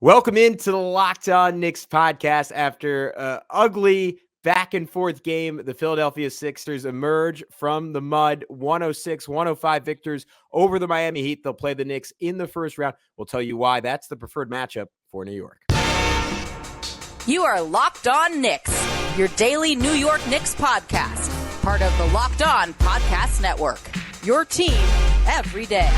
Welcome into the Locked On Knicks podcast. After an ugly back and forth game, the Philadelphia Sixers emerge from the mud, 106-105 victors over the Miami Heat. They'll play the Knicks in the first round. We'll tell you why that's the preferred matchup for New York. You are Locked On Knicks, your daily New York Knicks podcast, part of the Locked On Podcast Network, your team every day.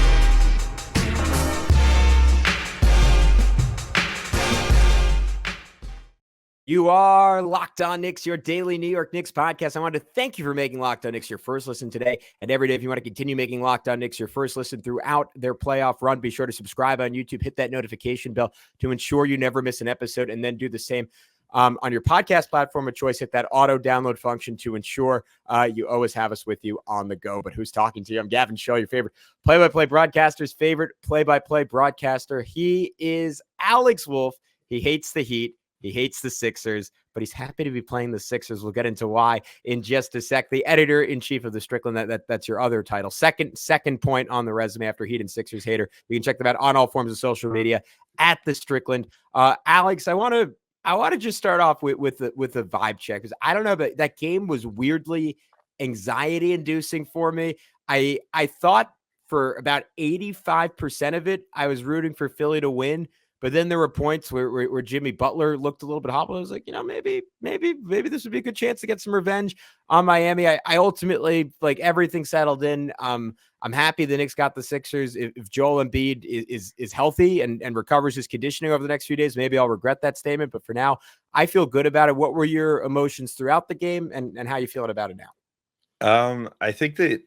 You are Locked On Knicks, your daily New York Knicks podcast. I wanted to thank you for making Locked On Knicks your first listen today and every day. If you want to continue making Locked On Knicks your first listen throughout their playoff run, be sure to subscribe on YouTube, hit that notification bell to ensure you never miss an episode, and then do the same on your podcast platform of choice. Hit that auto download function to ensure you always have us with you on the go. But who's talking to you? I'm Gavin, Schall, your favorite play-by-play broadcaster's favorite play-by-play broadcaster. He is Alex Wolfe. He hates the Heat. He hates the Sixers, but he's happy to be playing the Sixers. We'll get into why in just a sec. The editor-in-chief of the Strickland, that's your other title. Second point on the resume after Heat and Sixers hater. You can check them out on all forms of social media at the Strickland. Alex, I want to just start off with the vibe check, because I don't know, but that game was weirdly anxiety-inducing for me. I thought for about 85% of it, I was rooting for Philly to win. But then there were points where Jimmy Butler looked a little bit hobbled. I was like, maybe this would be a good chance to get some revenge on Miami. I ultimately, like, everything settled in. I'm happy the Knicks got the Sixers. If Joel Embiid is healthy and recovers his conditioning over the next few days, maybe I'll regret that statement. But for now, I feel good about it. What were your emotions throughout the game, and how you feeling about it now? I think that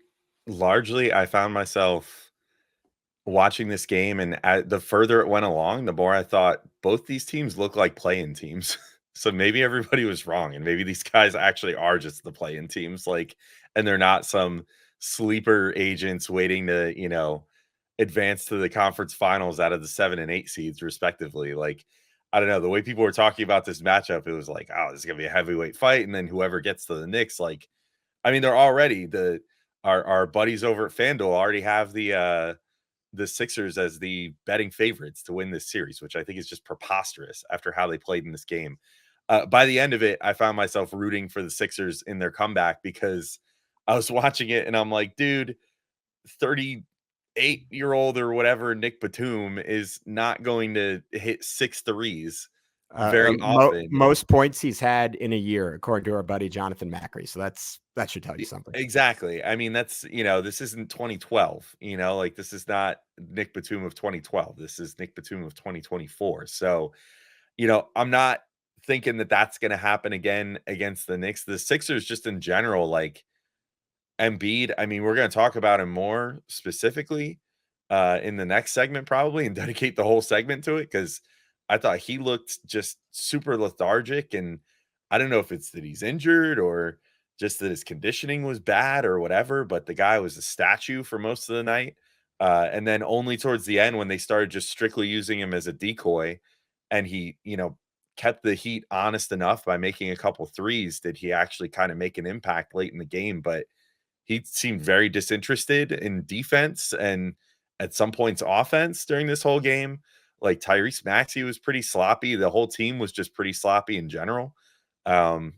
largely I found myself watching this game, and the further it went along, the more I thought both these teams look like play-in teams. So maybe everybody was wrong, and maybe these guys actually are just the play-in teams, and they're not some sleeper agents waiting to, advance to the conference finals out of the 7 and 8 seeds, respectively. I don't know, the way people were talking about this matchup, it was like, oh, this is gonna be a heavyweight fight, and then whoever gets to the Knicks, they're already our buddies over at FanDuel already have the Sixers as the betting favorites to win this series, which I think is just preposterous after how they played in this game. By the end of it, I found myself rooting for the Sixers in their comeback, because I was watching it and I'm like, dude, 38-year-old or whatever Nick Batum is not going to hit 6 threes very often. Most points he's had in a year, according to our buddy Jonathan Macri. So that should tell you something. Exactly. I mean, that's, this isn't 2012, this is not Nick Batum of 2012. This is Nick Batum of 2024. So, I'm not thinking that that's going to happen again against the Knicks. The Sixers, just in general, Embiid, I mean, we're going to talk about him more specifically in the next segment, probably, and dedicate the whole segment to it, because I thought he looked just super lethargic, and I don't know if it's that he's injured or just that his conditioning was bad or whatever, but the guy was a statue for most of the night. And then only towards the end, when they started just strictly using him as a decoy, and he, kept the Heat honest enough by making a couple threes, did he actually kind of make an impact late in the game. But he seemed very disinterested in defense and at some points offense during this whole game. Tyrese Maxey was pretty sloppy. The whole team was just pretty sloppy in general. You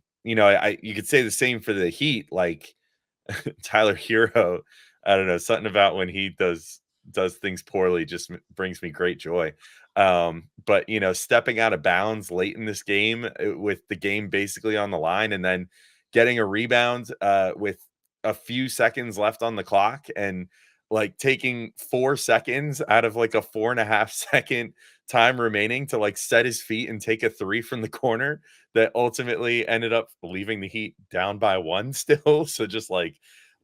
could say the same for the Heat. Tyler Hero, I don't know, something about when he does things poorly just brings me great joy. But stepping out of bounds late in this game with the game basically on the line, and then getting a rebound with a few seconds left on the clock, and taking 4 seconds out of a 4.5 second time remaining to set his feet and take a three from the corner that ultimately ended up leaving the Heat down by 1 still. So just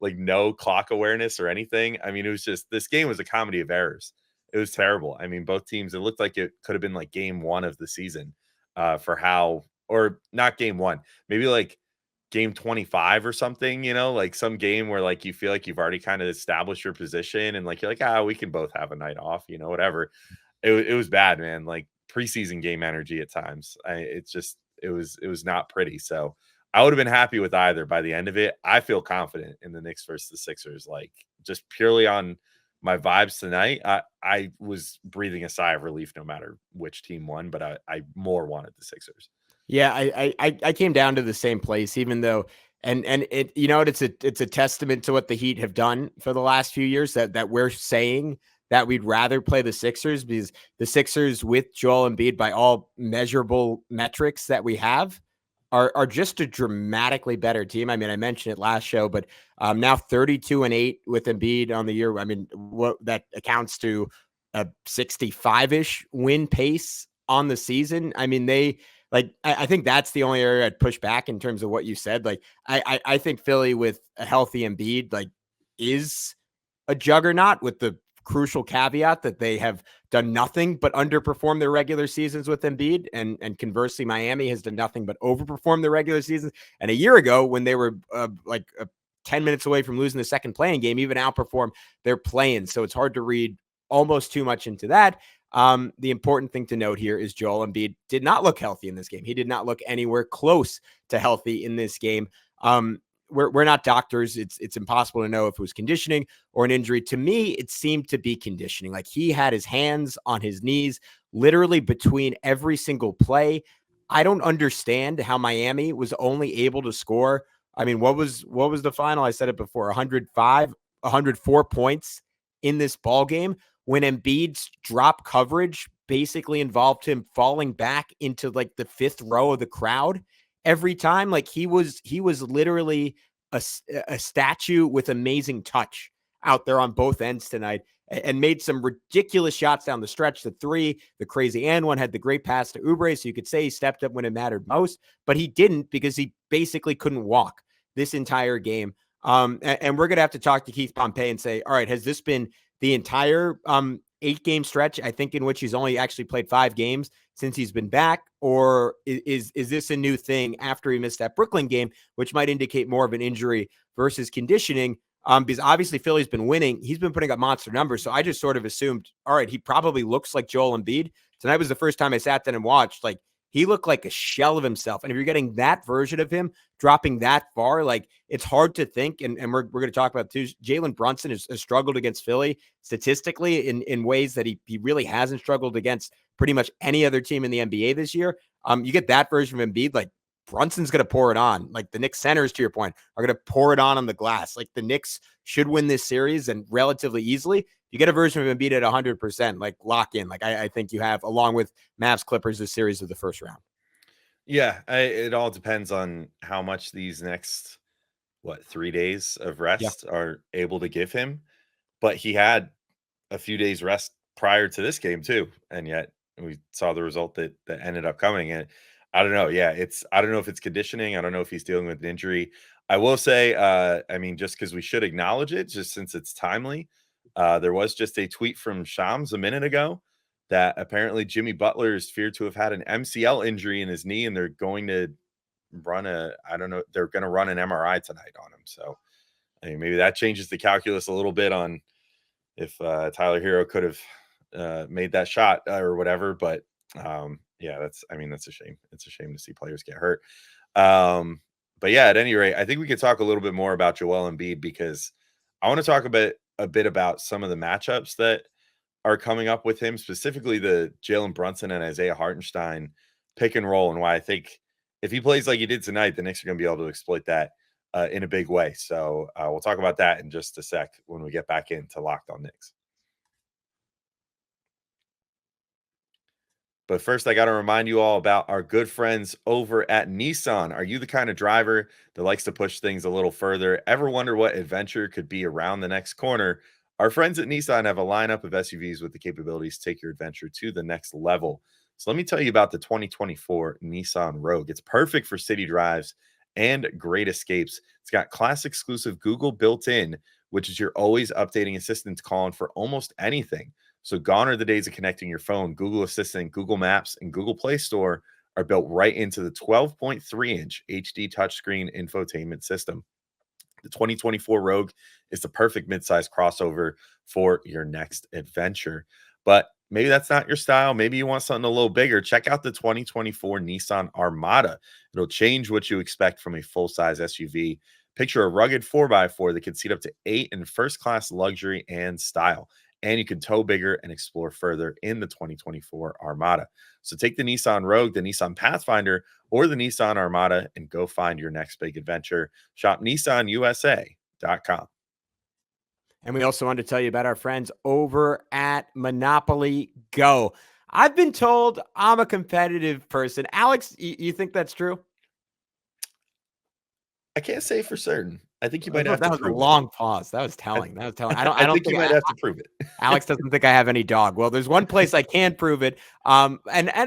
no clock awareness or anything. I mean, it was just, this game was a comedy of errors. It was terrible. I mean, both teams, it looked like it could have been game 1 of the season for how, or not game 1, maybe game 25 or something, some game where you feel like you've already kind of established your position, and you're we can both have a night off, whatever. It was bad, man. Preseason game energy at times. It was not pretty. So I would have been happy with either by the end of it. I feel confident in the Knicks versus the Sixers, just purely on my vibes tonight, I was breathing a sigh of relief no matter which team won, but I more wanted the Sixers. Yeah, I came down to the same place, even though, and it, you know, it's a testament to what the Heat have done for the last few years, that we're saying that we'd rather play the Sixers, because the Sixers with Joel Embiid, by all measurable metrics that we have, are just a dramatically better team. I mean, I mentioned it last show, but now 32-8 with Embiid on the year. I mean, what that accounts to a 65-ish win pace on the season. I mean, I think that's the only area I'd push back in terms of what you said. Like, I think Philly with a healthy Embiid, like, is a juggernaut, with the crucial caveat that they have done nothing but underperform their regular seasons with Embiid. And conversely, Miami has done nothing but overperform their regular seasons. And a year ago, when they were 10 minutes away from losing the second playing game, even outperform their play-in. So it's hard to read almost too much into that. The important thing to note here is Joel Embiid did not look healthy in this game. He did not look anywhere close to healthy in this game. We're not doctors. It's impossible to know if it was conditioning or an injury. To me, it seemed to be conditioning. Like, he had his hands on his knees literally between every single play. I don't understand how Miami was only able to score. I mean, what was the final? I said it before, 104 points in this ball game, when Embiid's drop coverage basically involved him falling back into like the fifth row of the crowd every time. Like, he was literally a statue with amazing touch out there on both ends tonight, and made some ridiculous shots down the stretch. The three, the crazy and one, had the great pass to Oubre. So you could say he stepped up when it mattered most, but he didn't, because he basically couldn't walk this entire game. And we're going to have to talk to Keith Pompey and say, all right, has this been the entire 8-game stretch, I think, in which he's only actually played 5 games since he's been back? Or is this a new thing after he missed that Brooklyn game, which might indicate more of an injury versus conditioning? Because obviously Philly's been winning. He's been putting up monster numbers. So I just sort of assumed, all right, he probably looks like Joel Embiid. Tonight was the first time I sat down and watched. Like, he looked like a shell of himself. And if you're getting that version of him dropping that far, like, it's hard to think. And we're going to talk about too. Jalen Brunson has struggled against Philly statistically in ways that he really hasn't struggled against pretty much any other team in the NBA this year. You get that version of Embiid, like, Brunson's going to pour it on. Like, the Knicks centers, to your point, are going to pour it on the glass. Like, the Knicks should win this series, and relatively easily. You get a version of Embiid at 100%, like, lock in. Like, I think you have, along with Mavs Clippers, the series of the first round. Yeah, it all depends on how much these next 3 days of rest are able to give him. But he had a few days rest prior to this game too, and yet we saw the result that ended up coming. And I don't know. Yeah, I don't know if it's conditioning. I don't know if he's dealing with an injury. I will say, I mean, just because we should acknowledge it, just since it's timely. There was just a tweet from Shams a minute ago that apparently Jimmy Butler is feared to have had an MCL injury in his knee, and they're going to run they're going to run an MRI tonight on him. So, I mean, maybe that changes the calculus a little bit on if Tyler Hero could have made that shot or whatever. But yeah, that's a shame. It's a shame to see players get hurt. But yeah, at any rate, I think we could talk a little bit more about Joel Embiid, because I want to talk a bit about some of the matchups that are coming up with him, specifically the Jalen Brunson and Isaiah Hartenstein pick and roll, and why I think if he plays like he did tonight, the Knicks are going to be able to exploit that in a big way. So we'll talk about that in just a sec when we get back into Locked On Knicks. But first, I got to remind you all about our good friends over at Nissan. Are you the kind of driver that likes to push things a little further? Ever wonder what adventure could be around the next corner? Our friends at Nissan have a lineup of SUVs with the capabilities to take your adventure to the next level. So let me tell you about the 2024 Nissan Rogue. It's perfect for city drives and great escapes. It's got class exclusive Google built in, which is your always updating assistant calling for almost anything. So gone are the days of connecting your phone. Google Assistant, Google Maps, and Google Play Store are built right into the 12.3-inch HD touchscreen infotainment system. The 2024 Rogue is the perfect midsize crossover for your next adventure. But maybe that's not your style. Maybe you want something a little bigger. Check out the 2024 Nissan Armada. It'll change what you expect from a full-size SUV. Picture a rugged 4x4 that can seat up to 8 in first-class luxury and style. And you can tow bigger and explore further in the 2024 Armada. So take the Nissan Rogue, the Nissan Pathfinder, or the Nissan Armada and go find your next big adventure. Shop NissanUSA.com. And we also wanted to tell you about our friends over at Monopoly Go. I've been told I'm a competitive person. Alex, you think that's true? I can't say for certain. I think you might That have to was a prove long pause. That was telling. That was telling. I don't think you think might have to prove it. Alex doesn't think I have any dog. Well, there's one place I can prove it. And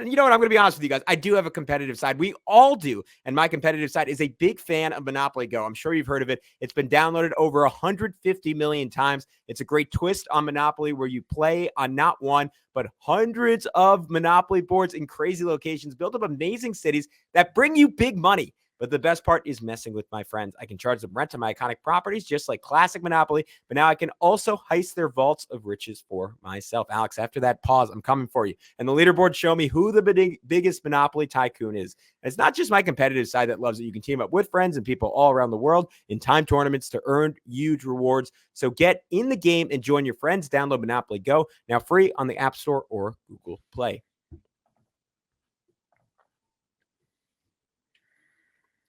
you know what? I'm going to be honest with you guys. I do have a competitive side. We all do. And my competitive side is a big fan of Monopoly Go. I'm sure you've heard of it. It's been downloaded over 150 million times. It's a great twist on Monopoly where you play on not one, but hundreds of Monopoly boards in crazy locations, build up amazing cities that bring you big money. But the best part is messing with my friends. I can charge them rent on my iconic properties, just like classic Monopoly. But now I can also heist their vaults of riches for myself. Alex, after that pause, I'm coming for you. And the leaderboard show me who the biggest Monopoly tycoon is. And it's not just my competitive side that loves it. You can team up with friends and people all around the world in time tournaments to earn huge rewards. So get in the game and join your friends. Download Monopoly Go, now free on the App Store or Google Play.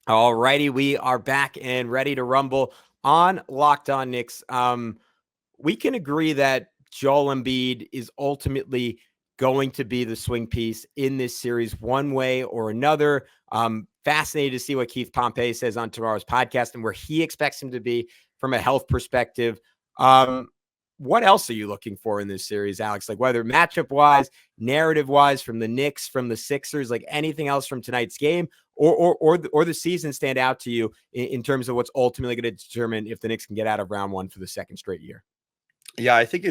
All righty, we are back and ready to rumble on Locked On Knicks. We can agree that Joel Embiid is ultimately going to be the swing piece in this series one way or another. Fascinated to see what Keith Pompey says on tomorrow's podcast and where he expects him to be from a health perspective. What else are you looking for in this series, Alex? Like whether matchup-wise, narrative-wise, from the Knicks, from the Sixers, like anything else from tonight's game, or the season stand out to you in terms of what's ultimately going to determine if the Knicks can get out of round one for the second straight year? Yeah, I think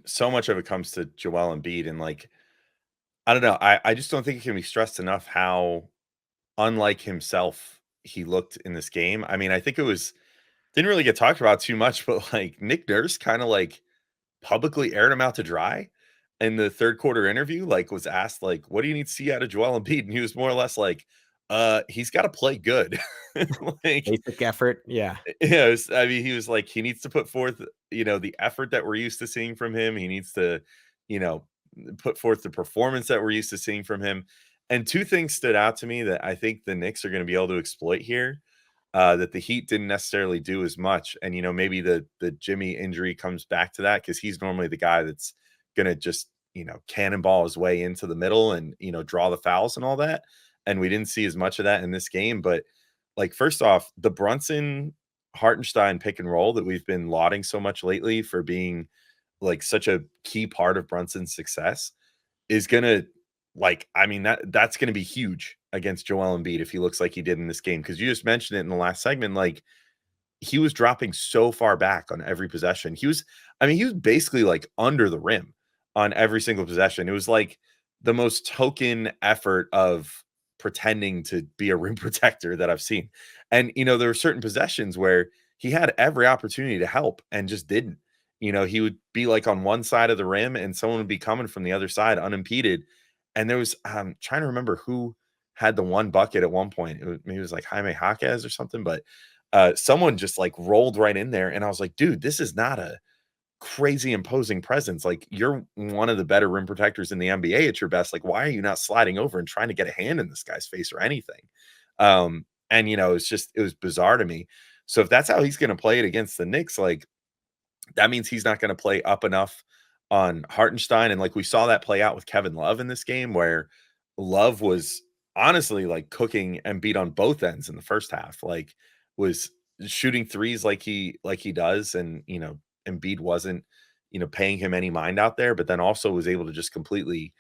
so much of it comes to Joel Embiid. And like, I don't know. I just don't think it can be stressed enough how unlike himself he looked in this game. I mean, I think didn't really get talked about too much, but like Nick Nurse kind of like publicly aired him out to dry in the third quarter interview, like was asked like, what do you need to see out of Joel Embiid? And he was more or less like, he's got to play good. Like basic effort. Yeah. Yeah. He was like, he needs to put forth, the effort that we're used to seeing from him. He needs to, you know, put forth the performance that we're used to seeing from him. And two things stood out to me that I think the Knicks are going to be able to exploit here. That the Heat didn't necessarily do as much. And, maybe the Jimmy injury comes back to that because he's normally the guy that's going to just, cannonball his way into the middle and, draw the fouls and all that. And we didn't see as much of that in this game. But like, first off, the Brunson Hartenstein pick and roll that we've been lauding so much lately for being like such a key part of Brunson's success is going to that's going to be huge against Joel Embiid if he looks like he did in this game. Because you just mentioned it in the last segment, like he was dropping so far back on every possession. He was basically like under the rim on every single possession. It was like the most token effort of pretending to be a rim protector that I've seen. And, there were certain possessions where he had every opportunity to help and just didn't. He would be like on one side of the rim and someone would be coming from the other side unimpeded. And there was, I'm trying to remember who had the one bucket at one point. Maybe it was like Jaime Jaquez or something, but someone just like rolled right in there. And I was like, dude, this is not a crazy imposing presence. Like you're one of the better rim protectors in the NBA at your best. Like, why are you not sliding over and trying to get a hand in this guy's face or anything? And, it was bizarre to me. So if that's how he's going to play it against the Knicks, like that means he's not going to play up enough on Hartenstein. And like we saw that play out with Kevin Love in this game where Love was honestly like cooking Embiid on both ends in the first half, like was shooting threes like he does. And, Embiid wasn't, paying him any mind out there, but then also was able to just completely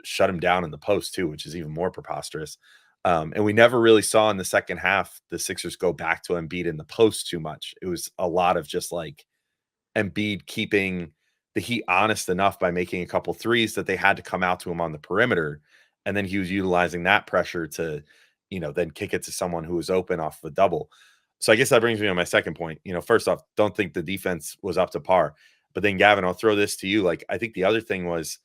shut him down in the post too, which is even more preposterous. And we never really saw in the second half the Sixers go back to Embiid in the post too much. It was a lot of just like Embiid keeping the Heat honest enough by making a couple threes that they had to come out to him on the perimeter. And then he was utilizing that pressure to, then kick it to someone who was open off the double. So I guess that brings me on my second point. First off, don't think the defense was up to par. But then, Gavin, I'll throw this to you. Like, I think the other thing was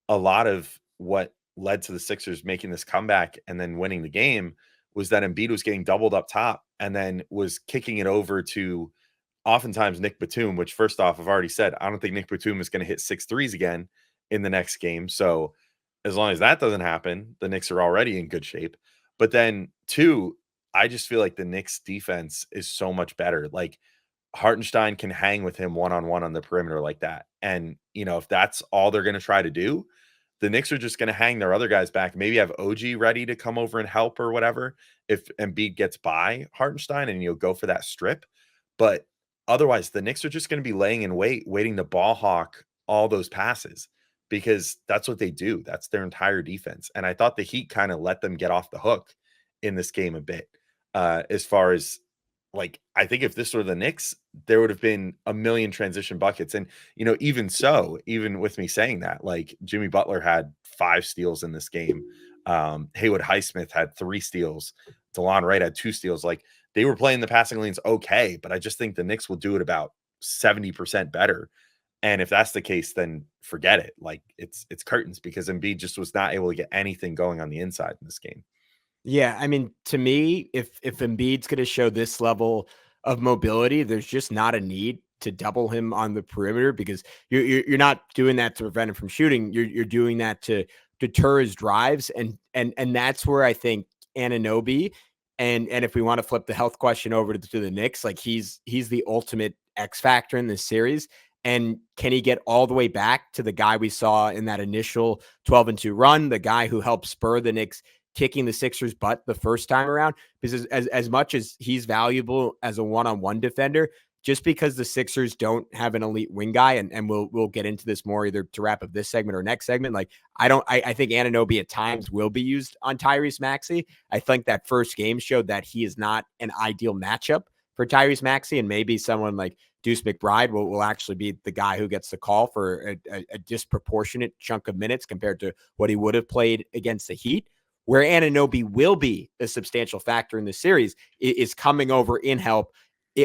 a lot of what led to the Sixers making this comeback and then winning the game was that Embiid was getting doubled up top and then was kicking it over to oftentimes Nick Batum, which first off, I've already said, I don't think Nick Batum is going to hit 6 threes again in the next game. So as long as that doesn't happen, the Knicks are already in good shape. But then two, I just feel like the Knicks defense is so much better. Like Hartenstein can hang with him one-on-one on the perimeter like that. And, if that's all they're going to try to do, the Knicks are just going to hang their other guys back. Maybe have OG ready to come over and help or whatever if Embiid gets by Hartenstein and you'll go for that strip. But otherwise, the Knicks are just going to be laying in wait, waiting to ball hawk all those passes because that's what they do. That's their entire defense. And I thought the Heat kind of let them get off the hook in this game a bit. As far as I think if this were the Knicks, there would have been a million transition buckets. And, even so, even with me saying that, Jimmy Butler had 5 steals in this game. Haywood Highsmith had 3 steals. DeLon Wright had 2 steals. They were playing the passing lanes okay, but I just think the Knicks will do it about 70% better. And if that's the case, then forget it. It's curtains because Embiid just was not able to get anything going on the inside in this game. Yeah, I mean, to me, if Embiid's going to show this level of mobility, there's just not a need to double him on the perimeter because you're not doing that to prevent him from shooting. You're doing that to deter his drives, and that's where I think Anunoby and if we want to flip the health question over to the Knicks, he's the ultimate X factor in this series. And can he get all the way back to the guy we saw in that initial 12-2 run, the guy who helped spur the Knicks kicking the Sixers' butt the first time around? Because as much as he's valuable as a one-on-one defender, just because the Sixers don't have an elite wing guy, and we'll get into this more either to wrap up this segment or next segment. I think Anunoby at times will be used on Tyrese Maxey. I think that first game showed that he is not an ideal matchup for Tyrese Maxey, and maybe someone like Deuce McBride will actually be the guy who gets the call for a disproportionate chunk of minutes compared to what he would have played against the Heat. Where Anunoby will be a substantial factor in the series is coming over in help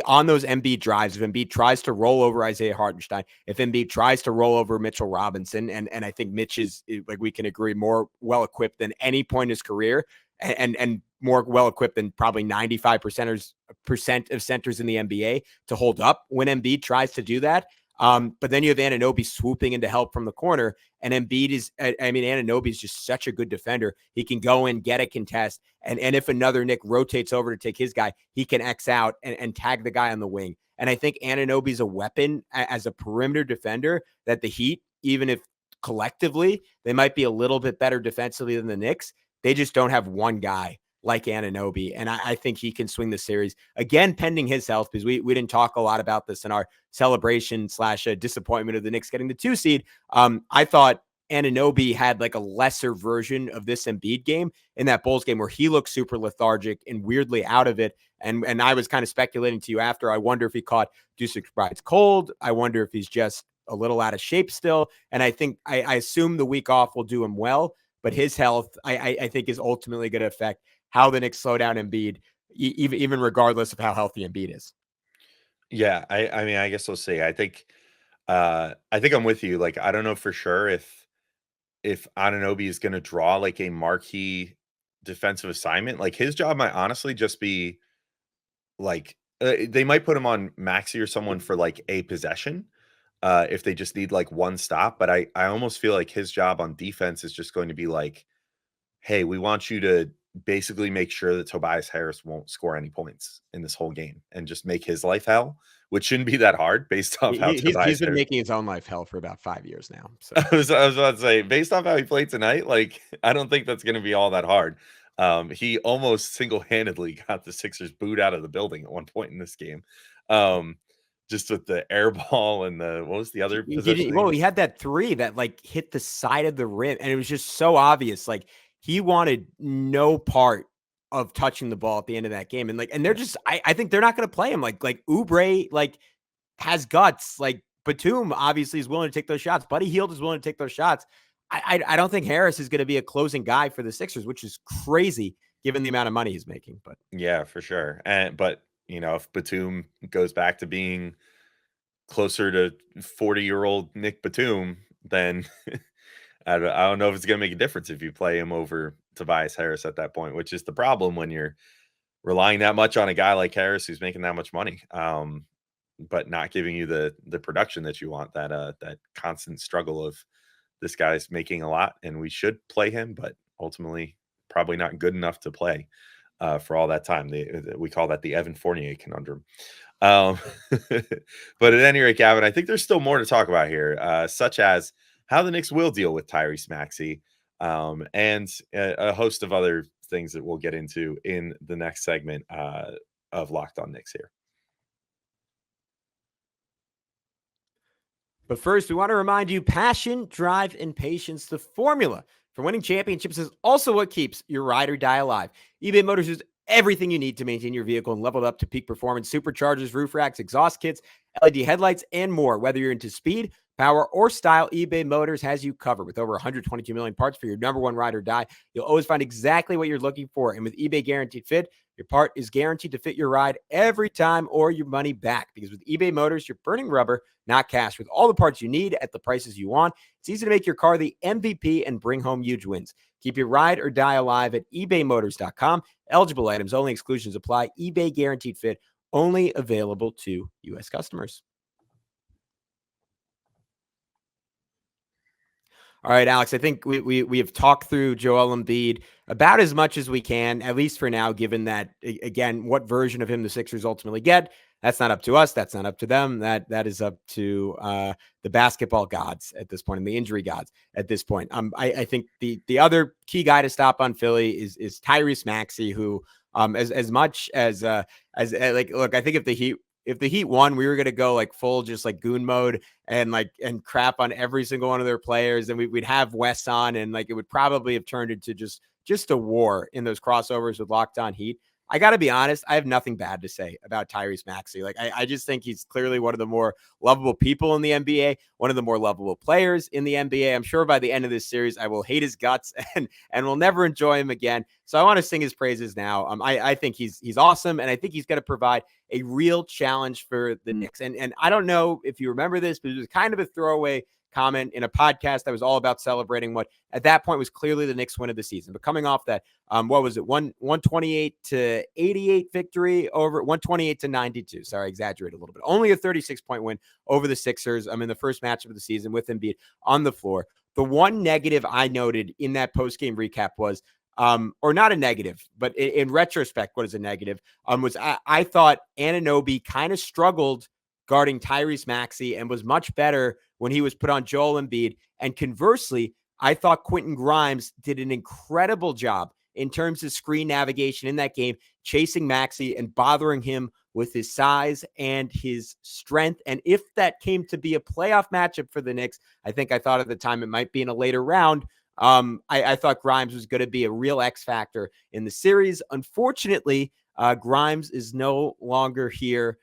on those Embiid drives. If Embiid tries to roll over Isaiah Hartenstein, if Embiid tries to roll over Mitchell Robinson, and I think Mitch is, we can agree, more well-equipped than any point in his career and more well-equipped than probably 95% of centers in the NBA to hold up when Embiid tries to do that. But then you have Anunoby swooping into help from the corner, and Anunoby is just such a good defender. He can go in, get a contest, and if another Nick rotates over to take his guy, he can X out and tag the guy on the wing. And I think Anunoby's a weapon as a perimeter defender that the Heat, even if collectively they might be a little bit better defensively than the Knicks, they just don't have one guy like Anunoby. And I think he can swing the series again, pending his health, because we didn't talk a lot about this in our celebration / disappointment of the Knicks getting the 2 seed. I thought Anunoby had a lesser version of this Embiid game in that Bulls game where he looked super lethargic and weirdly out of it. And I was kind of speculating to you after, I wonder if he caught Deuce McBride's cold. I wonder if he's just a little out of shape still. And I think I assume the week off will do him well, but his health, I think, is ultimately going to affect how the Knicks slow down Embiid, even regardless of how healthy Embiid is. Yeah, I mean, I guess we'll see. I think I'm with you. I don't know for sure if Anunoby is going to draw a marquee defensive assignment. His job might honestly just be they might put him on Maxey or someone for a possession if they just need one stop. But I almost feel like his job on defense is just going to be hey, we want you to basically make sure that Tobias Harris won't score any points in this whole game and just make his life hell, which shouldn't be that hard based off how he's been making his own life hell for about 5 years now. So I was about to say, based off how he played tonight, I don't think that's going to be all that hard. He almost single-handedly got the Sixers booed out of the building at one point in this game. Just with the air ball and what was the other possession? Well, he had that 3 that hit the side of the rim, and it was just so obvious. He wanted no part of touching the ball at the end of that game. And they're just, I think they're not going to play him. Oubre, has guts. Batum obviously is willing to take those shots. Buddy Hield is willing to take those shots. I don't think Harris is going to be a closing guy for the Sixers, which is crazy given the amount of money he's making. But yeah, for sure. But if Batum goes back to being closer to 40-year-old Nick Batum, then I don't know if it's going to make a difference if you play him over Tobias Harris at that point, which is the problem when you're relying that much on a guy like Harris who's making that much money, but not giving you the production that you want. That constant struggle of this guy's making a lot, and we should play him, but ultimately probably not good enough to play for all that time. We call that the Evan Fournier conundrum. But at any rate, Gavin, I think there's still more to talk about here, such as how the Knicks will deal with Tyrese Maxey, and a host of other things that we'll get into in the next segment of Locked On Knicks here. But first, we want to remind you, passion, drive, and patience, the formula for winning championships, is also what keeps your ride or die alive. eBay Motors is everything you need to maintain your vehicle and level it up to peak performance. Superchargers, roof racks, exhaust kits, LED headlights, and more. Whether you're into speed, power, or style, eBay Motors has you covered. With over 122 million parts for your number one ride or die, you'll always find exactly what you're looking for. And with eBay Guaranteed Fit, your part is guaranteed to fit your ride every time or your money back. Because with eBay Motors, you're burning rubber, not cash. With all the parts you need at the prices you want, it's easy to make your car the MVP and bring home huge wins. Keep your ride or die alive at ebaymotors.com. Eligible items only, exclusions apply. eBay Guaranteed Fit, only available to U.S. customers. All right, Alex, I think we have talked through Joel Embiid about as much as we can, at least for now, given that, again, what version of him the Sixers ultimately get, that's not up to us. That's not up to them. That is up to the basketball gods at this point, and the injury gods at this point. I think the other key guy to stop on Philly is Tyrese Maxey, who as much as like, look, I think if the Heat won, we were going to go like full, just like goon mode and crap on every single one of their players. And we'd have Wes on, and like, it would probably have turned into just a war in those crossovers with Locked On Heat. I got to be honest, I have nothing bad to say about Tyrese Maxey. Like, I just think he's clearly one of the more lovable people in the NBA, one of the more lovable players in the NBA. I'm sure by the end of this series, I will hate his guts and will never enjoy him again. So I want to sing his praises now. I think he's awesome, and I think he's going to provide a real challenge for the Knicks. And I don't know if you remember this, but it was kind of a throwaway comment in a podcast that was all about celebrating what at that point was clearly the Knicks win of the season. But coming off that, what was it? 128-88 victory over 128-92. Sorry, I exaggerated a little bit. Only a 36-point win over the Sixers. In the first matchup of the season with Embiid on the floor. The one negative I noted in that post-game recap was, or not a negative, but in retrospect, what is a negative? Was I thought Anunoby kind of struggled guarding Tyrese Maxey and was much better when he was put on Joel Embiid. And conversely, I thought Quentin Grimes did an incredible job in terms of screen navigation in that game, chasing Maxey and bothering him with his size and his strength. And if that came to be a playoff matchup for the Knicks, I thought at the time it might be in a later round. I thought Grimes was going to be a real X factor in the series. Unfortunately, Grimes is no longer here.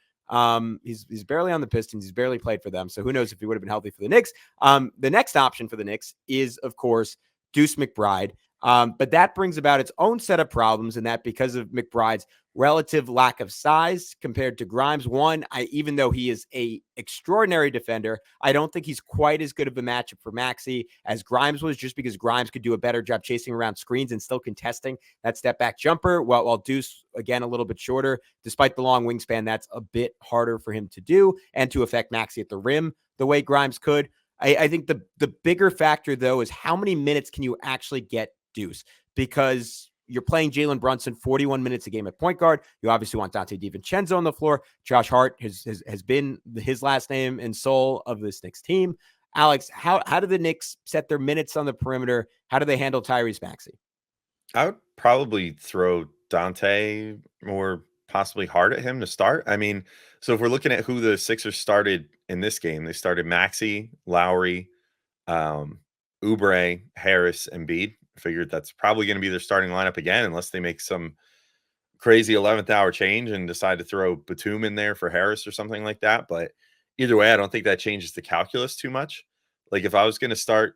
He's barely on the Pistons. He's barely played for them. So who knows if he would have been healthy for the Knicks. The next option for the Knicks is, of course, Deuce McBride. But that brings about its own set of problems, in that because of McBride's relative lack of size compared to Grimes. One, even though he is a extraordinary defender, I don't think he's quite as good of a matchup for Maxey as Grimes was, just because Grimes could do a better job chasing around screens and still contesting that step back jumper, while Deuce, again, a little bit shorter. Despite the long wingspan, that's a bit harder for him to do and to affect Maxey at the rim the way Grimes could. I think the bigger factor, though, is how many minutes can you actually get Deuce, because you're playing Jalen Brunson 41 minutes a game at point guard. You obviously want Dante DiVincenzo on the floor. Josh Hart has been his last name and soul of this Knicks team. Alex, how do the Knicks set their minutes on the perimeter? How do they handle Tyrese Maxey? I would probably throw Dante or possibly Hart at him to start. So if we're looking at who the Sixers started in this game, they started Maxey, Lowry, Oubre, Harris, Embiid. Figured that's probably going to be their starting lineup again, unless they make some crazy 11th hour change and decide to throw Batum in there for Harris or something like that. But either way, I don't think that changes the calculus too much. Like, if I was going to start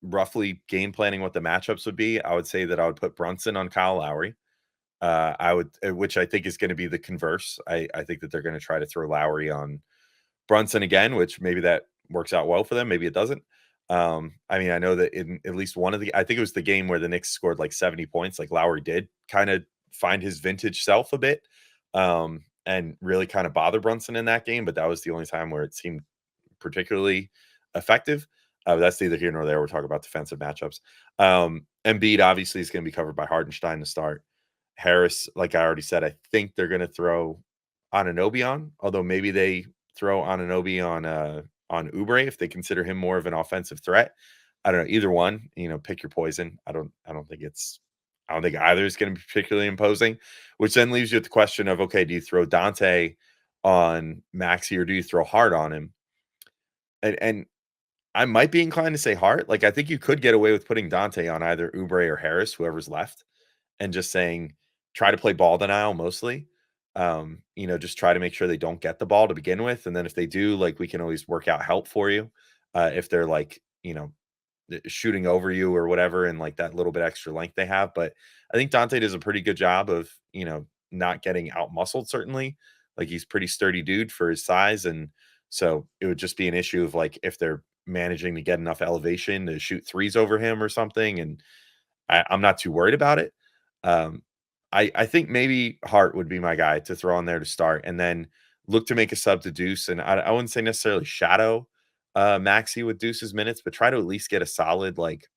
roughly game planning what the matchups would be, I would say that I would put Brunson on Kyle Lowry. Which I think is going to be the converse. I think that they're going to try to throw Lowry on Brunson again, which maybe that works out well for them. Maybe it doesn't. I mean, I know that in at least one of I think it was the game where the Knicks scored like 70 points. Like Lowry did kind of find his vintage self a bit, and really kind of bother Brunson in that game. But that was the only time where it seemed particularly effective. That's neither here nor there. We're talking about defensive matchups. Embiid obviously is going to be covered by Hardenstein to start. Harris, like I already said, I think they're going to throw Anunoby on, although maybe they throw Anunoby on Oubre if they consider him more of an offensive threat. I don't know. Either one, pick your poison. I don't think either is going to be particularly imposing, which then leaves you with the question of, okay, do you throw Dante on Maxey or do you throw Hart on him? And I might be inclined to say Hart. Like, I think you could get away with putting Dante on either Oubre or Harris, whoever's left, and just saying, try to play ball denial mostly. Just try to make sure they don't get the ball to begin with. And then if they do, like, we can always work out help for you. If they're like, shooting over you or whatever, and like that little bit extra length they have. But I think Dante does a pretty good job of, not getting out muscled, certainly. Like, he's pretty sturdy dude for his size. And so it would just be an issue of like, if they're managing to get enough elevation to shoot threes over him or something. And I'm not too worried about it. I think maybe Hart would be my guy to throw on there to start, and then look to make a sub to Deuce. And I wouldn't say necessarily shadow Maxey with Deuce's minutes, but try to at least get a solid like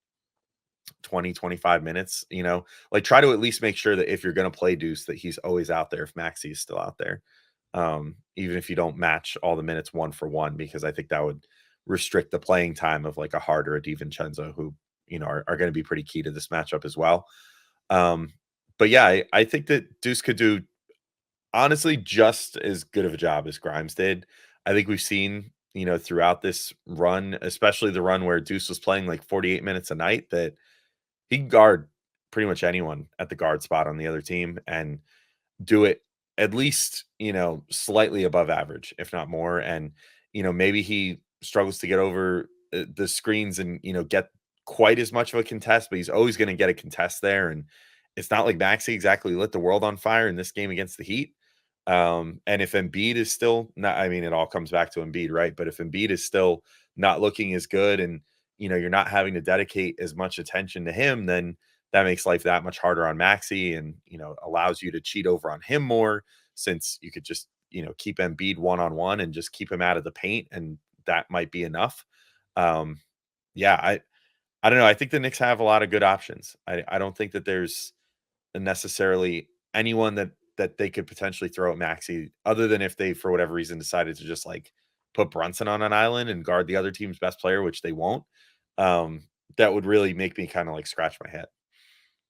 20, 25 minutes, like try to at least make sure that if you're going to play Deuce, that he's always out there if Maxey is still out there. Even if you don't match all the minutes 1-for-1, because I think that would restrict the playing time of like a Hart or a DiVincenzo, who, are going to be pretty key to this matchup as well. But yeah, I think that Deuce could do honestly just as good of a job as Grimes did. I think we've seen, throughout this run, especially the run where Deuce was playing like 48 minutes a night, that he can guard pretty much anyone at the guard spot on the other team and do it at least, slightly above average, if not more. And, maybe he struggles to get over the screens and, get quite as much of a contest, but he's always going to get a contest there. And it's not like Maxey exactly lit the world on fire in this game against the Heat. And if Embiid is still not, I mean, it all comes back to Embiid, right? But if Embiid is still not looking as good and, you're not having to dedicate as much attention to him, then that makes life that much harder on Maxey and, allows you to cheat over on him more, since you could just, keep Embiid one-on-one and just keep him out of the paint. And that might be enough. Yeah, I don't know. I think the Knicks have a lot of good options. I don't think that there's necessarily anyone that they could potentially throw at Maxey, other than if they, for whatever reason, decided to just like put Brunson on an island and guard the other team's best player, which they won't. That would really make me kind of like scratch my head.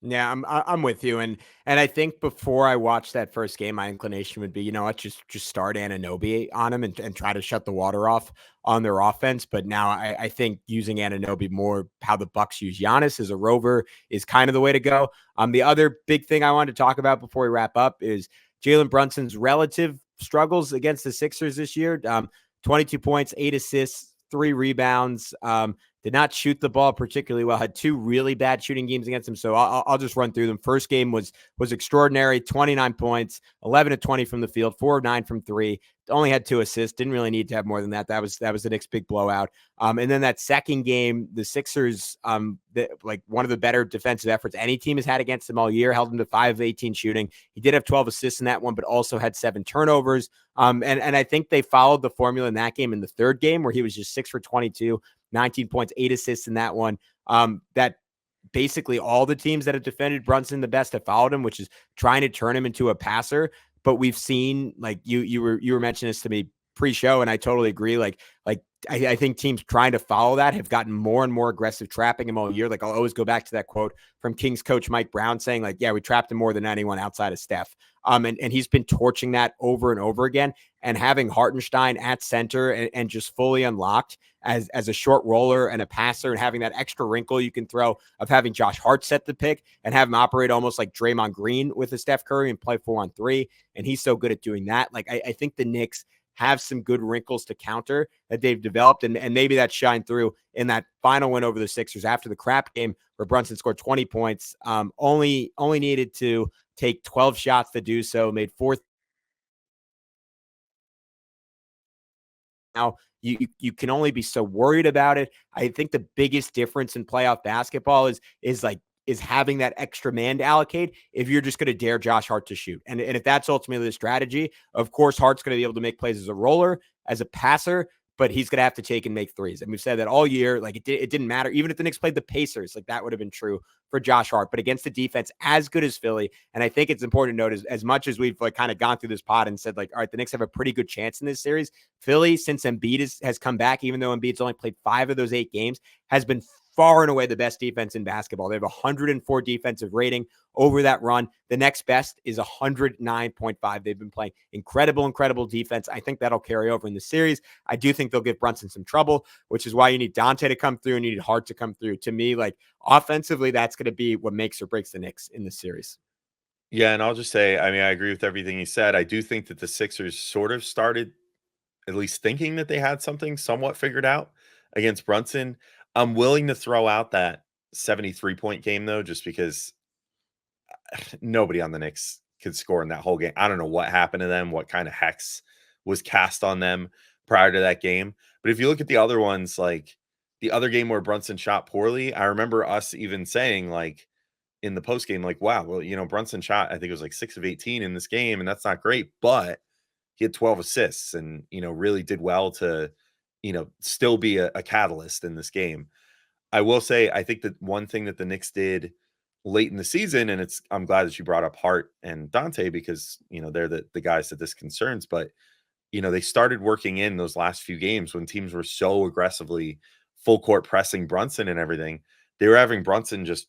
Yeah, I'm with you, and I think before I watched that first game, my inclination would be, let's just start Anunoby on him and try to shut the water off on their offense. But now I think using Anunoby more, how the Bucks use Giannis as a rover, is kind of the way to go. The other big thing I wanted to talk about before we wrap up is Jalen Brunson's relative struggles against the Sixers this year. 22 points, 8 assists, 3 rebounds. Did not shoot the ball particularly well, had 2 really bad shooting games against him. So I'll just run through them. First game was extraordinary, 29 points, 11 of 20 from the field, 4 of 9 from 3. Only had 2 assists. Didn't really need to have more than that. That was the Knicks' big blowout. And then that second game, the Sixers, like one of the better defensive efforts any team has had against them all year, held them to 5 of 18 shooting. He did have 12 assists in that one, but also had 7 turnovers. And I think they followed the formula in that game in the third game, where he was just 6 for 22. 19 points, 8 assists in that one. That basically all the teams that have defended Brunson the best have followed him, which is trying to turn him into a passer. But we've seen, like you were mentioning this to me pre-show, and I totally agree. Like I think teams trying to follow that have gotten more and more aggressive, trapping him all year. Like, I'll always go back to that quote from Kings coach Mike Brown saying, like, yeah, we trapped him more than anyone outside of Steph. And he's been torching that over and over again. And having Hartenstein at center and just fully unlocked as a short roller and a passer, and having that extra wrinkle you can throw of having Josh Hart set the pick and have him operate almost like Draymond Green with a Steph Curry and play 4-on-3. And he's so good at doing that. Like, I think the Knicks have some good wrinkles to counter that they've developed. And maybe that shined through in that final win over the Sixers after the crap game where Brunson scored 20 points, only needed to take 12 shots to do so, made 4 now. You can only be so worried about it. I think the biggest difference in playoff basketball is having that extra man to allocate if you're just going to dare Josh Hart to shoot. And if that's ultimately the strategy, of course, Hart's going to be able to make plays as a roller, as a passer, but he's going to have to take and make threes. And we've said that all year. Like, it didn't matter. Even if the Knicks played the Pacers, like, that would have been true for Josh Hart. But against the defense as good as Philly, and I think it's important to note, as much as we've, like, kind of gone through this pod and said, like, all right, the Knicks have a pretty good chance in this series, Philly, since Embiid has come back, even though Embiid's only played 5 of those 8 games, has been far and away the best defense in basketball. They have 104 defensive rating over that run. The next best is 109.5. They've been playing incredible defense. I think that'll carry over in the series. I do think they'll give Brunson some trouble, which is why you need Dante to come through and you need Hart to come through. To me, like, offensively, that's going to be what makes or breaks the Knicks in this series. Yeah, and I'll just say, I mean, I agree with everything he said. I do think that the Sixers sort of started at least thinking that they had something somewhat figured out against Brunson. I'm willing to throw out that 73-point game, though, just because nobody on the Knicks could score in that whole game. I don't know what happened to them, what kind of hex was cast on them prior to that game. But if you look at the other ones, like the other game where Brunson shot poorly, I remember us even saying, like, in the post game, like, wow, well, Brunson shot, I think it was like 6 of 18 in this game, and that's not great, but he had 12 assists and, really did well to, still be a catalyst in this game. I will say, I think that one thing that the Knicks did late in the season, and I'm glad that you brought up Hart and Dante because, they're the guys that this concerns, but, they started working in those last few games when teams were so aggressively full court pressing Brunson and everything. They were having Brunson just,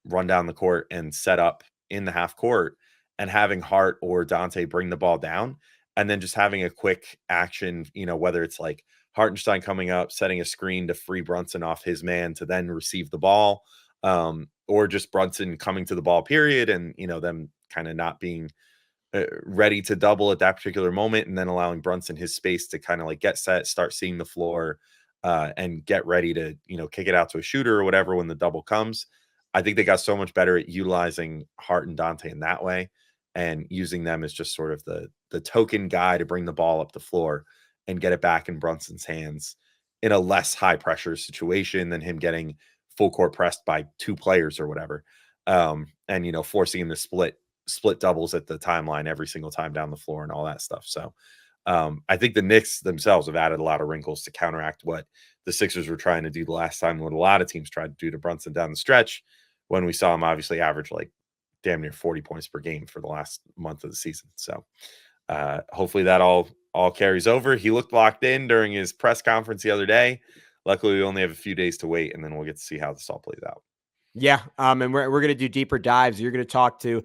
run down the court and set up in the half court and having Hart or Dante bring the ball down and then just having a quick action, whether it's like Hartenstein coming up, setting a screen to free Brunson off his man to then receive the ball, or just Brunson coming to the ball, period, and, them kind of not being ready to double at that particular moment and then allowing Brunson his space to kind of like get set, start seeing the floor, and get ready to, kick it out to a shooter or whatever when the double comes. I think they got so much better at utilizing Hart and Dante in that way and using them as just sort of the token guy to bring the ball up the floor and get it back in Brunson's hands in a less high pressure situation than him getting full court pressed by 2 players or whatever. And, forcing him to split doubles at the timeline every single time down the floor and all that stuff. So I think the Knicks themselves have added a lot of wrinkles to counteract what the Sixers were trying to do the last time, what a lot of teams tried to do to Brunson down the stretch when we saw him obviously average like damn near 40 points per game for the last month of the season. So hopefully that all carries over. He looked locked in during his press conference the other day. Luckily, we only have a few days to wait, and then we'll get to see how this all plays out. Yeah, and we're going to do deeper dives. You're going to talk to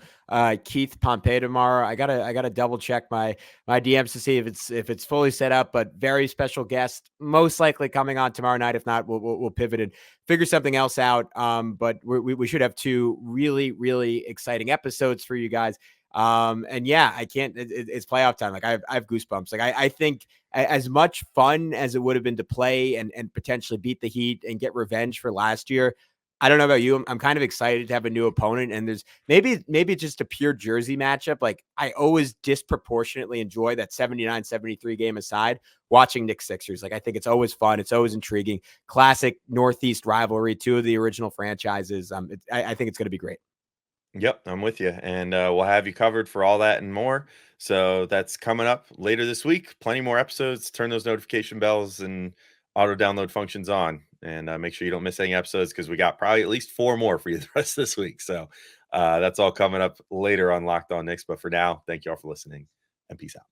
Keith Pompey tomorrow. I gotta double check my DMs to see if it's fully set up. But very special guest, most likely coming on tomorrow night. If not, we'll pivot and figure something else out. But we should have 2 really exciting episodes for you guys. And yeah, I can't. It's playoff time. Like I have goosebumps. Like I think as much fun as it would have been to play and potentially beat the Heat and get revenge for last year. I don't know about you. I'm kind of excited to have a new opponent, and there's maybe just a pure jersey matchup. Like I always disproportionately enjoy that 79-73 game aside, watching Knicks-Sixers. Like I think it's always fun. It's always intriguing. Classic Northeast rivalry, 2 of the original franchises. I think it's going to be great. Yep, I'm with you. And we'll have you covered for all that and more. So that's coming up later this week. Plenty more episodes. Turn those notification bells and auto download functions on. And make sure you don't miss any episodes because we got probably at least 4 more for you the rest of this week. So that's all coming up later on Locked On Knicks. But for now, thank you all for listening and peace out.